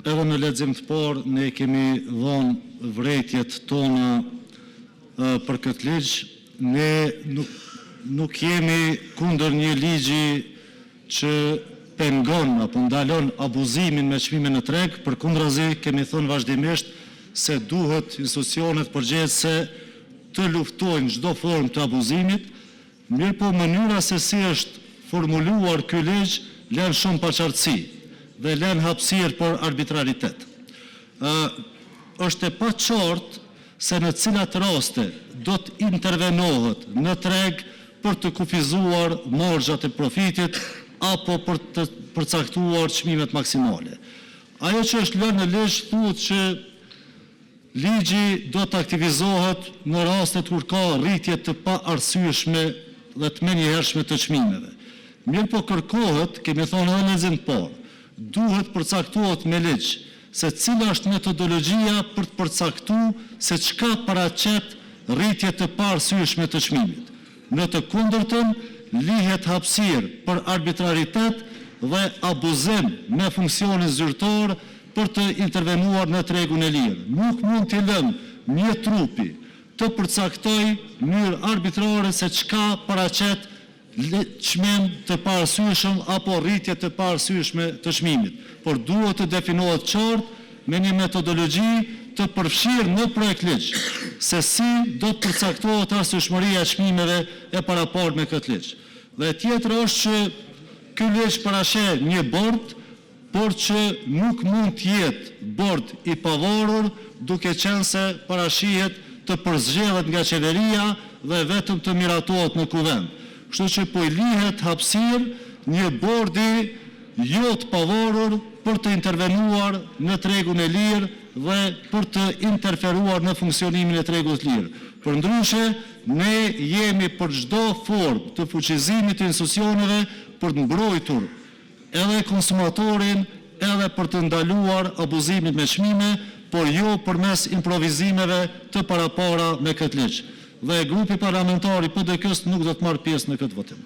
edhe në lexim të parë ne kemi dhënë vërejtjet tona për këtë ligj. Ne nuk jemi kundër një ligji që pengon apo ndalon abuzimin me çmime në treg, përkundrazi kemi thënë vazhdimisht se duhet institucionet përgjegjëse të luftojnë çdo formë të abuzimit, mirë po mënyra se si është formuluar ky ligj lën shumë paqartësi dhe lën hapësirë për arbitraritet. Është e paqartë se në cilat raste do të intervenohet në treg për të kufizuar margjat e profitit apo për të përcaktuar çmimet maksimale. Ajo që është lënë në ligj thuhet që ligji do të aktivizohet në rastet kur ka rritje të paarsyeshme dhe të menjëhershme të çmimeve. Mirë po kërkohet, kemi thonë edhe në lexim të parë, duhet përcaktohet me ligj se cila është metodologjia për të përcaktuar se çka paraqet rritje të paarsyeshme të çmimit. Në të kundërtën, lihet hapësirë për arbitraritet dhe abuzim me funksionin zyrtar për të intervenuar në tregun e lirë. Nuk mund t'i lënë një trupi të përcaktoj në mënyrë arbitrare se çka paraqet çmim të paarsyeshëm apo rritje të paarsyeshme të çmimit, por duhet të definohet qartë me një metodologji të përfshirë në projekt ligj se si do të përcaktohet arsyeshmëria e çmimeve e paraparë me këtë ligj. Dhe tjetër është që ky ligj parasheh një bord, por që nuk mund të jetë bord i pavarur duke qenë se parashihet të përzgjedhet nga qeveria dhe vetëm të miratohet në kuvend. Kështu që po i lihet hapësirë një bordi jo të pavarur për të intervenuar në tregun e lirë dhe për të interferuar në funksionimin e tregut të lirë. Përndryshe, ne jemi për çdo formë të fuqizimit të institucioneve për të mbrojtur edhe konsumatorin, edhe për të ndaluar abuzimin me çmime, por jo përmes improvizimeve të parapara me këtë ligj. Dhe grupi parlamentar i PDK-s nuk do të marrë pjesë në këtë votim.